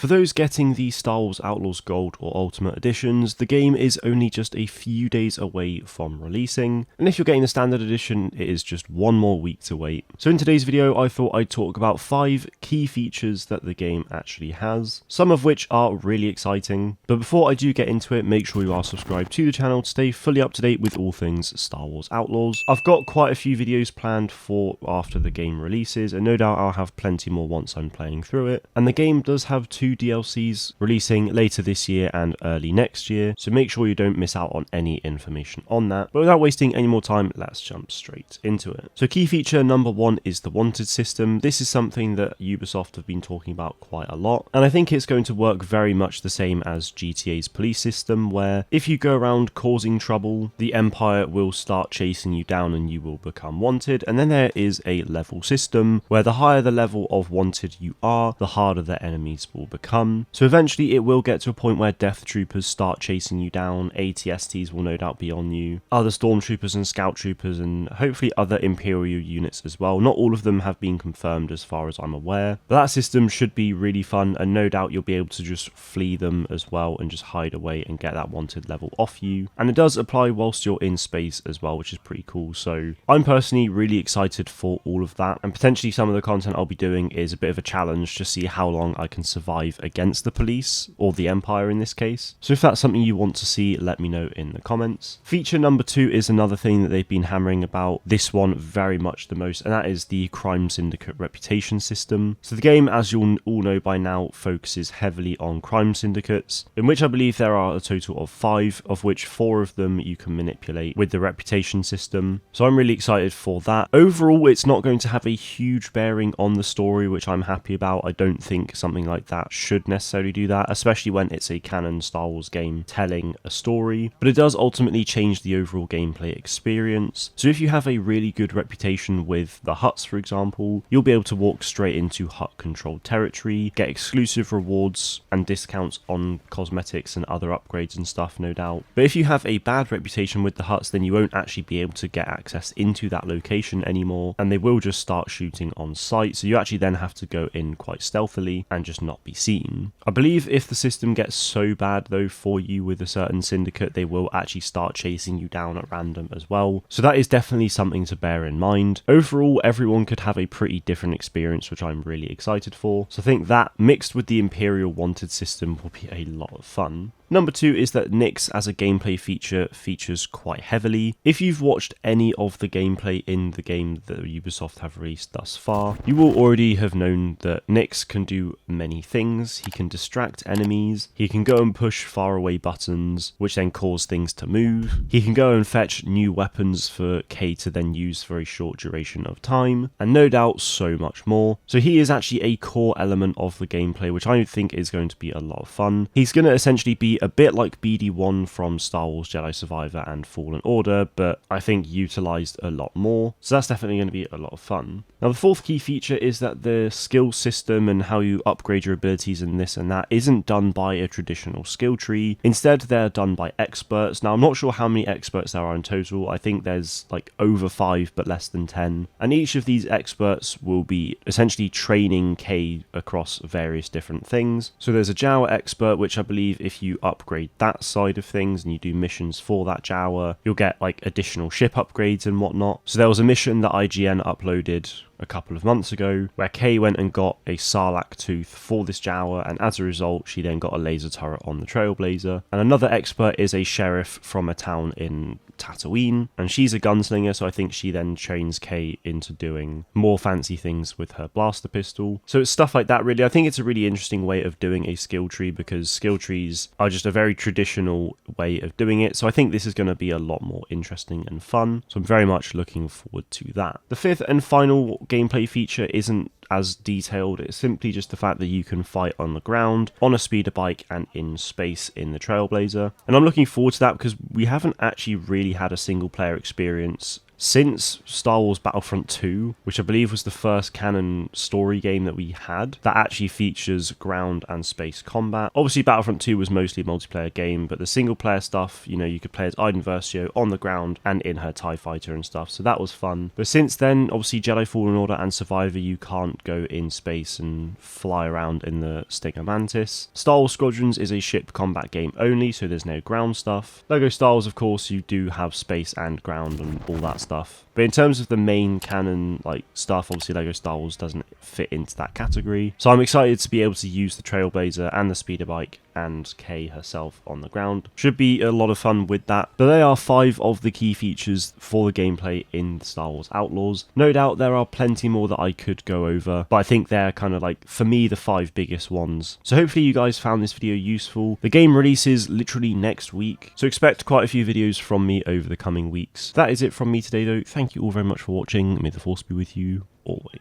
For those getting the Star Wars Outlaws Gold or Ultimate Editions, the game is only just a few days away from releasing, and if you're getting the Standard Edition, it is just one more week to wait. So in today's video, I thought I'd talk about 5 key features that the game actually has, some of which are really exciting. But before I do get into it, make sure you are subscribed to the channel to stay fully up to date with all things Star Wars Outlaws. I've got quite a few videos planned for after the game releases, and no doubt I'll have plenty more once I'm playing through it. And the game does have 2 DLCs releasing later this year and early next year, so make sure you don't miss out on any information on that. But without wasting any more time, let's jump straight into it. So key feature number 1 is the wanted system. This is something that Ubisoft have been talking about quite a lot, and I think it's going to work very much the same as GTA's police system, where if you go around causing trouble, the Empire will start chasing you down and you will become wanted. And then there is a level system where the higher the level of wanted you are, the harder the enemies will become. So eventually it will get to a point where death troopers start chasing you down, ATSTs will no doubt be on you, other stormtroopers and scout troopers, and hopefully other Imperial units as well. Not all of them have been confirmed as far as I'm aware, but that system should be really fun, and no doubt you'll be able to just flee them as well and just hide away and get that wanted level off you. And it does apply whilst you're in space as well, which is pretty cool. So I'm personally really excited for all of that, and potentially some of the content I'll be doing is a bit of a challenge to see how long I can survive against the police, or the Empire in this case. So if that's something you want to see, let me know in the comments. Feature number 2 is another thing that they've been hammering about, this one very much the most, and that is the crime syndicate reputation system. So the game, as you'll all know by now, focuses heavily on crime syndicates, in which I believe there are a total of 5, of which 4 of them you can manipulate with the reputation system. So I'm really excited for that. Overall, it's not going to have a huge bearing on the story, which I'm happy about. I don't think something like that should necessarily do that, especially when it's a canon Star Wars game telling a story, but it does ultimately change the overall gameplay experience. So if you have a really good reputation with the Hutts, for example, you'll be able to walk straight into Hutt controlled territory, get exclusive rewards and discounts on cosmetics and other upgrades and stuff, no doubt. But if you have a bad reputation with the Hutts, then you won't actually be able to get access into that location anymore, and they will just start shooting on sight, so you actually then have to go in quite stealthily and just not be seen. I believe if the system gets so bad though for you with a certain syndicate, they will actually start chasing you down at random as well, so that is definitely something to bear in mind. Overall, everyone could have a pretty different experience, which I'm really excited for, so I think that mixed with the Imperial wanted system will be a lot of fun. Number 2 is that Nyx as a gameplay feature features quite heavily. If you've watched any of the gameplay in the game that Ubisoft have released thus far, you will already have known that Nyx can do many things. He can distract enemies, he can go and push faraway buttons, which then cause things to move. He can go and fetch new weapons for Kay to then use for a short duration of time, and no doubt so much more. So he is actually a core element of the gameplay, which I think is going to be a lot of fun. He's going to essentially be a bit like BD1 from Star Wars Jedi Survivor and Fallen Order, but I think utilised a lot more, so that's definitely going to be a lot of fun. Now the 4th key feature is that the skill system and how you upgrade your abilities and this and that isn't done by a traditional skill tree. Instead, they're done by experts. Now I'm not sure how many experts there are in total. I think there's like over 5 but less than 10, and each of these experts will be essentially training Kay across various different things. So there's a Jawa expert, which I believe if you upgrade that side of things and you do missions for that Jawa, you'll get like additional ship upgrades and whatnot. So there was a mission that IGN uploaded a couple of months ago where Kay went and got a Sarlacc tooth for this Jawa, and as a result she then got a laser turret on the Trailblazer. And another expert is a sheriff from a town in Tatooine, and she's a gunslinger, so I think she then trains Kay into doing more fancy things with her blaster pistol. So it's stuff like that really. I think it's a really interesting way of doing a skill tree, because skill trees are just a very traditional way of doing it, so I think this is going to be a lot more interesting and fun, so I'm very much looking forward to that. The 5th and final gameplay feature isn't as detailed. It's simply just the fact that you can fight on the ground, on a speeder bike, and in space in the Trailblazer. And I'm looking forward to that because we haven't actually really had a single player experience since Star Wars Battlefront 2, which I believe was the first canon story game that we had, that actually features ground and space combat. Obviously, Battlefront 2 was mostly a multiplayer game, but the single player stuff, you know, you could play as Iden Versio on the ground and in her TIE fighter and stuff, so that was fun. But since then, obviously Jedi Fallen Order and Survivor, you can't go in space and fly around in the Stinger Mantis. Star Wars Squadrons is a ship combat game only, so there's no ground stuff. LEGO Star Wars, of course, you do have space and ground and all that stuff. But in terms of the main canon like stuff, obviously LEGO Star Wars doesn't fit into that category. So I'm excited to be able to use the Trailblazer and the speeder bike and Kay herself on the ground. Should be a lot of fun with that. But they are 5 of the key features for the gameplay in Star Wars Outlaws. No doubt there are plenty more that I could go over, but I think they're kind of like, for me, the 5 biggest ones. So hopefully you guys found this video useful. The game releases literally next week, so expect quite a few videos from me over the coming weeks. That is it from me today though. Thank you all very much for watching. May the Force be with you always.